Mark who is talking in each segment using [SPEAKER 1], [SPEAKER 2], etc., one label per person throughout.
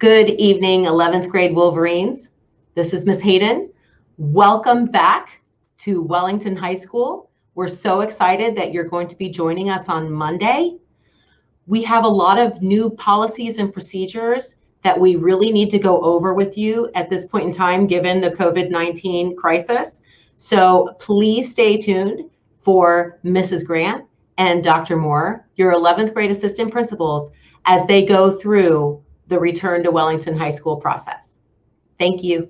[SPEAKER 1] Good evening, 11th grade Wolverines. This is Miss Hayden. Welcome back to Wellington High School. We're so excited that you're going to be joining us on Monday. We have a lot of new policies and procedures that we really need to go over with you at this point in time, given the COVID-19 crisis. So please stay tuned for Mrs. Grant and Dr. Moore, your 11th grade assistant principals, as they go through the return to Wellington High School process. Thank you.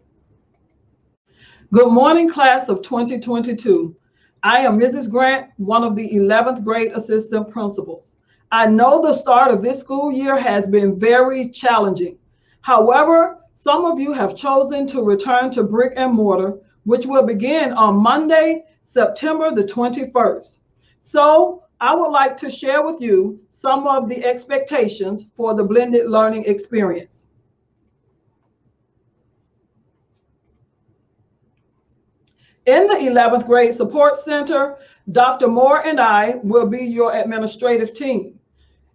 [SPEAKER 2] Good morning, class of 2022. I am Mrs. Grant, one of the 11th grade assistant principals. I know the start of this school year has been very challenging. However, some of you have chosen to return to brick and mortar, which will begin on Monday, September the 21st. So I would like to share with you some of the expectations for the blended learning experience. In the 11th grade support center, Dr. Moore and I will be your administrative team.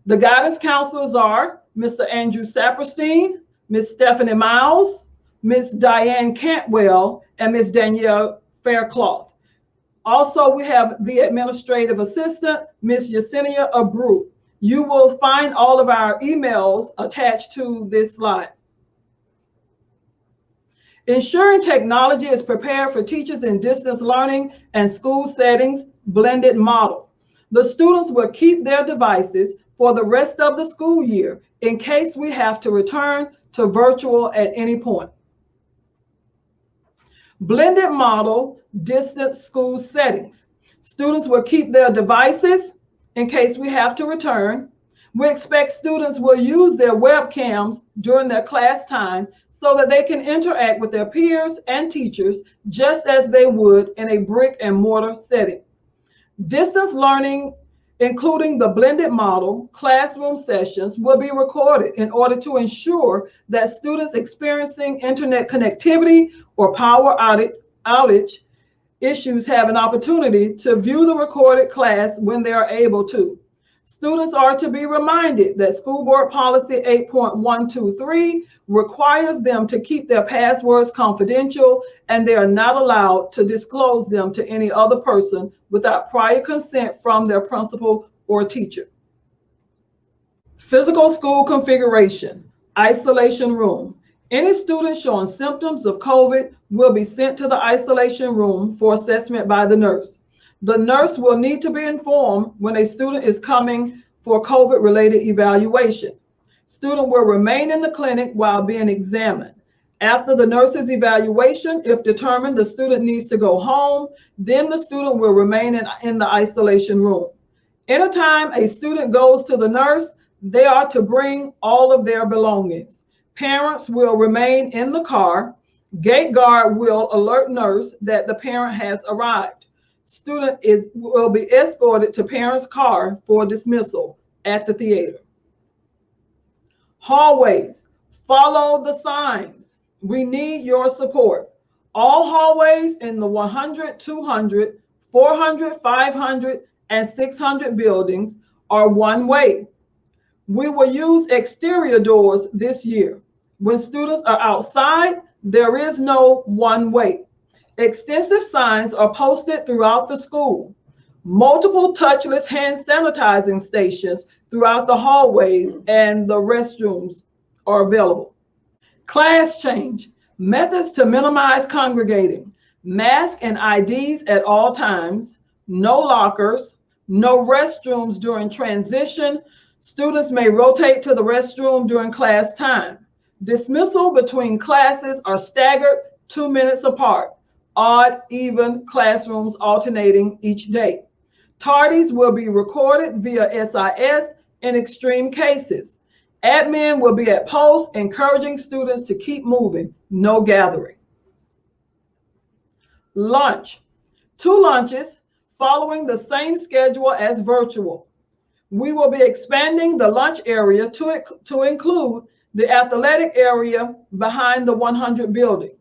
[SPEAKER 2] The guidance counselors are Mr. Andrew Saperstein, Ms. Stephanie Miles, Ms. Diane Cantwell, and Ms. Danielle Faircloth. Also, we have the administrative assistant, Ms. Yesenia Abreu. You will find all of our emails attached to this slide. Ensuring technology is prepared for teachers in distance learning and school settings blended model. The students will keep their devices for the rest of the school year in case we have to return to virtual at any point. Blended model distance school settings. Students will keep their devices in case we have to return. We expect students will use their webcams during their class time so that they can interact with their peers and teachers just as they would in a brick and mortar setting. Distance learning, including the blended model classroom sessions, will be recorded in order to ensure that students experiencing internet connectivity or power outage issues have an opportunity to view the recorded class when they are able to. Students are to be reminded that School Board Policy 8.123 requires them to keep their passwords confidential, and they are not allowed to disclose them to any other person without prior consent from their principal or teacher. Physical school configuration, isolation room. Any student showing symptoms of COVID will be sent to the isolation room for assessment by the nurse. The nurse will need to be informed when a student is coming for COVID-related evaluation. Student will remain in the clinic while being examined. After the nurse's evaluation, if determined the student needs to go home, then the student will remain in the isolation room. Anytime a student goes to the nurse, they are to bring all of their belongings. Parents will remain in the car. Gate guard will alert nurse that the parent has arrived. Student will be escorted to parent's car for dismissal at the theater. Hallways, follow the signs. We need your support. All hallways in the 100, 200, 400, 500, and 600 buildings are one way. We will use exterior doors this year. When students are outside, there is no one way. Extensive signs are posted throughout the school. Multiple touchless hand sanitizing stations throughout the hallways and the restrooms are available. Class change, methods to minimize congregating, mask and IDs at all times, no lockers, no restrooms during transition. Students may rotate to the restroom during class time. Dismissal between classes are staggered 2 minutes apart. Odd, even classrooms alternating each day. Tardies will be recorded via SIS in extreme cases. Admin will be at post encouraging students to keep moving, no gathering. Lunch, 2 lunches following the same schedule as virtual. We will be expanding the lunch area to include the athletic area behind the 100 building.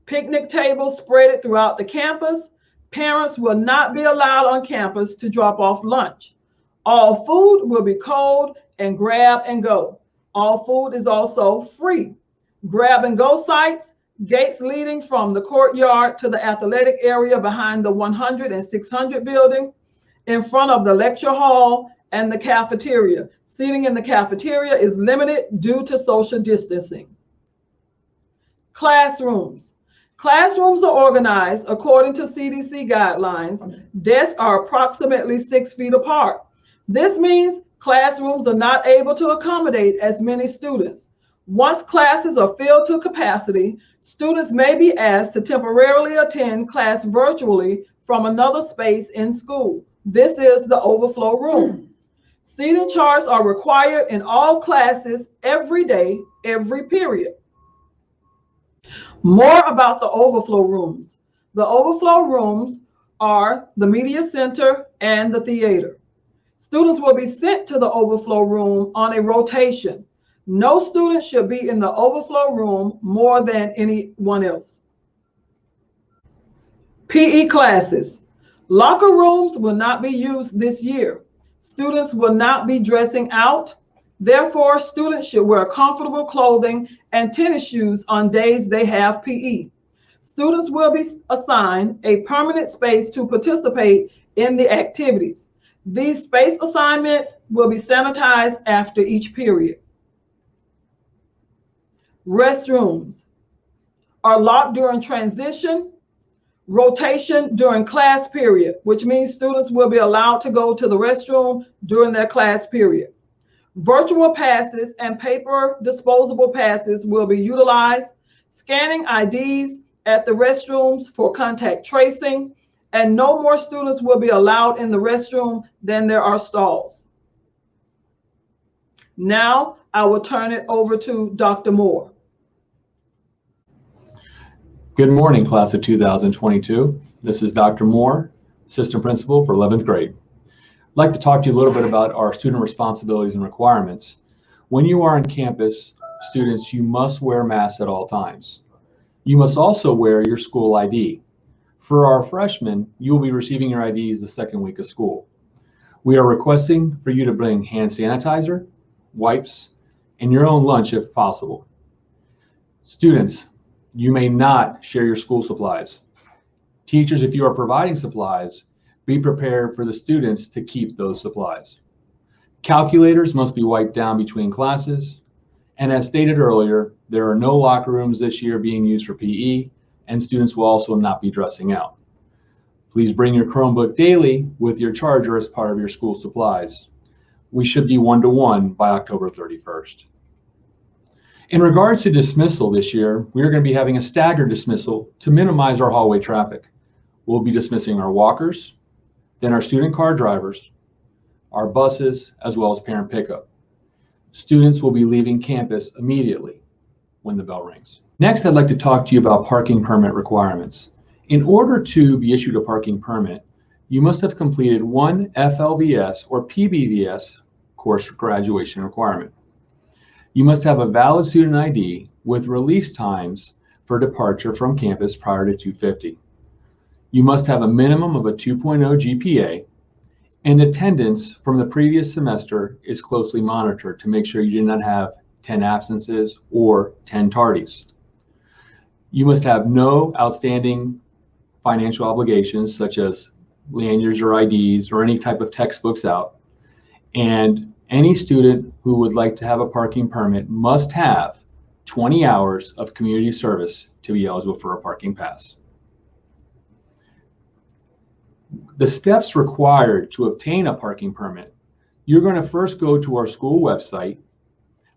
[SPEAKER 2] Picnic tables spread throughout the campus. Parents will not be allowed on campus to drop off lunch. All food will be cold and grab and go. All food is also free. grab-and-go sites, gates leading from the courtyard to the athletic area behind the 100 and 600 building, in front of the lecture hall and the cafeteria. Seating in the cafeteria is limited due to social distancing. Classrooms. Classrooms are organized according to CDC guidelines. Desks are approximately 6 feet apart. This means classrooms are not able to accommodate as many students. Once classes are filled to capacity, students may be asked to temporarily attend class virtually from another space in school. This is the overflow room. Seating charts are required in all classes every day, every period. More about the overflow rooms. The overflow rooms are the media center and the theater. Students will be sent to the overflow room on a rotation. No student should be in the overflow room more than anyone else. PE classes. Locker rooms will not be used this year. Students will not be dressing out. Therefore, students should wear comfortable clothing and tennis shoes on days they have PE. Students will be assigned a permanent space to participate in the activities. These space assignments will be sanitized after each period. Restrooms are locked during transition, rotation during class period, which means students will be allowed to go to the restroom during their class period. Virtual passes and paper disposable passes will be utilized. Scanning IDs at the restrooms for contact tracing, and no more students will be allowed in the restroom than there are stalls. Now I will turn it over to Dr. Moore.
[SPEAKER 3] Good morning, class of 2022. This is Dr. Moore, assistant principal for 11th grade. I'd like to talk to you a little bit about our student responsibilities and requirements. When you are on campus, students, you must wear masks at all times. You must also wear your school ID. For our freshmen, you will be receiving your IDs the second week of school. We are requesting for you to bring hand sanitizer, wipes, and your own lunch if possible. Students, you may not share your school supplies. Teachers, if you are providing supplies, be prepared for the students to keep those supplies. Calculators must be wiped down between classes. And as stated earlier, there are no locker rooms this year being used for PE, and students will also not be dressing out. Please bring your Chromebook daily with your charger as part of your school supplies. We should be 1-to-1 by October 31st. In regards to dismissal this year, we are going to be having a staggered dismissal to minimize our hallway traffic. We'll be dismissing our walkers, then our student car drivers, our buses, as well as parent pickup. Students will be leaving campus immediately when the bell rings. Next, I'd like to talk to you about parking permit requirements. In order to be issued a parking permit, you must have completed one FLVS or PBVS course graduation requirement. You must have a valid student ID with release times for departure from campus prior to 2:50. You must have a minimum of a 2.0 GPA, and attendance from the previous semester is closely monitored to make sure you do not have 10 absences or 10 tardies. You must have no outstanding financial obligations such as lanyards or IDs or any type of textbooks out. And any student who would like to have a parking permit must have 20 hours of community service to be eligible for a parking pass. The steps required to obtain a parking permit, you're going to first go to our school website.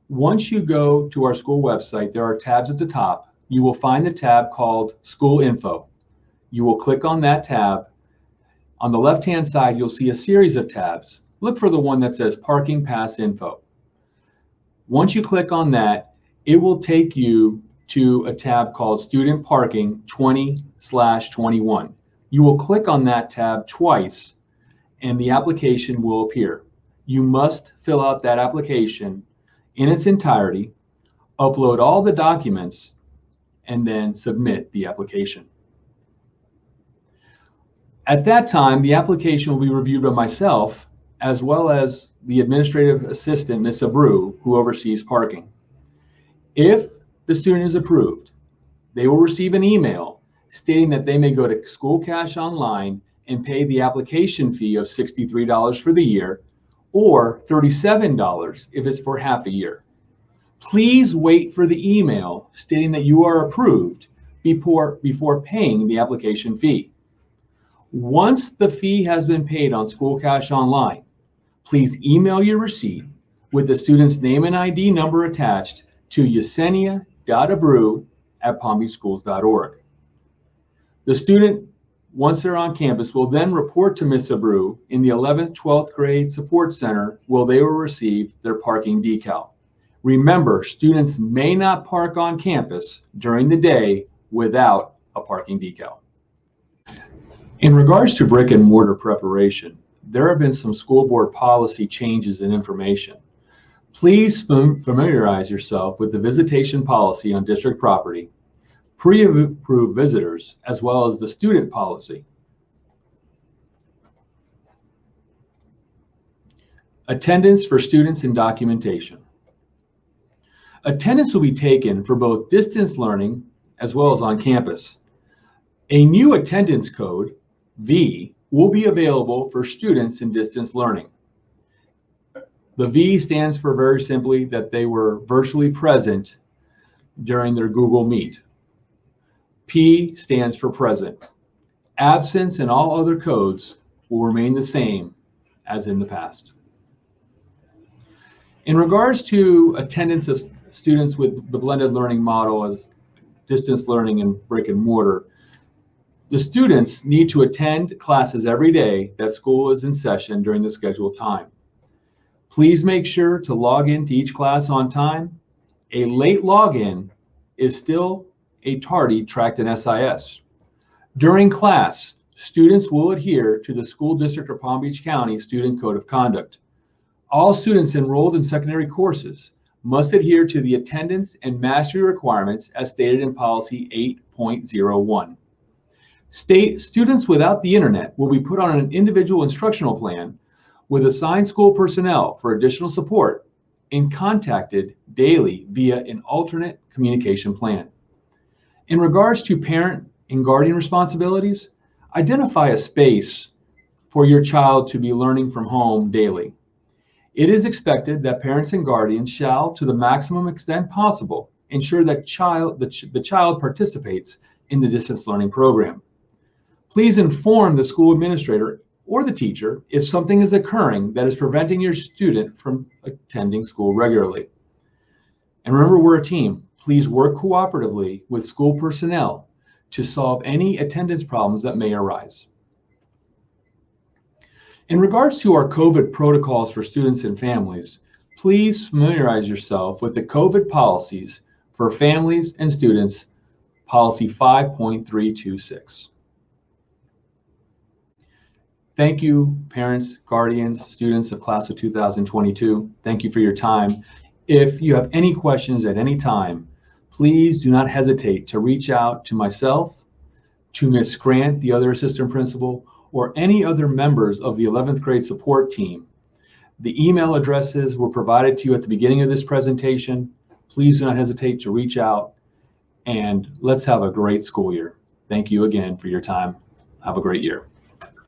[SPEAKER 3] Once you go to our school website, there are tabs at the top. You will find the tab called School Info. You will click on that tab. On the left-hand side, you'll see a series of tabs. Look for the one that says Parking Pass Info. Once you click on that, it will take you to a tab called Student Parking 20/21. You will click on that tab twice and the application will appear. You must fill out that application in its entirety, upload all the documents, and then submit the application. At that time, the application will be reviewed by myself as well as the administrative assistant, Ms. Abreu, who oversees parking. If the student is approved, they will receive an email stating that they may go to School Cash Online and pay the application fee of $63 for the year or $37 if it's for half a year. Please wait for the email stating that you are approved before paying the application fee. Once the fee has been paid on School Cash Online, please email your receipt with the student's name and ID number attached to yesenia.abreu@palmbeachschools.org. The student, once they're on campus, will then report to Ms. Abreu in the 11th, 12th grade support center where they will receive their parking decal. Remember, students may not park on campus during the day without a parking decal. In regards to brick and mortar preparation, there have been some school board policy changes and information. Please familiarize yourself with the visitation policy on district property, pre-approved visitors, as well as the student policy. Attendance for students and documentation. Attendance will be taken for both distance learning as well as on campus. A new attendance code, V, will be available for students in distance learning. The V stands for, very simply, that they were virtually present during their Google Meet. P stands for present. Absence and all other codes will remain the same as in the past. In regards to attendance of students with the blended learning model as distance learning and brick and mortar, the students need to attend classes every day that school is in session during the scheduled time. Please make sure to log into each class on time. A late login is still a tardy tracked in SIS. During class, students will adhere to the School District of Palm Beach County Student Code of Conduct. All students enrolled in secondary courses must adhere to the attendance and mastery requirements as stated in Policy 8.01. Students without the internet will be put on an individual instructional plan with assigned school personnel for additional support and contacted daily via an alternate communication plan. In regards to parent and guardian responsibilities, identify a space for your child to be learning from home daily. It is expected that parents and guardians shall, to the maximum extent possible, ensure that the child participates in the distance learning program. Please inform the school administrator or the teacher if something is occurring that is preventing your student from attending school regularly. And remember, we're a team. Please work cooperatively with school personnel to solve any attendance problems that may arise. In regards to our COVID protocols for students and families, please familiarize yourself with the COVID policies for families and students, Policy 5.326. Thank you, parents, guardians, students of class of 2022. Thank you for your time. If you have any questions at any time, please do not hesitate to reach out to myself, to Ms. Grant, the other assistant principal, or any other members of the 11th grade support team. The email addresses were provided to you at the beginning of this presentation. Please do not hesitate to reach out, and let's have a great school year. Thank you again for your time. Have a great year.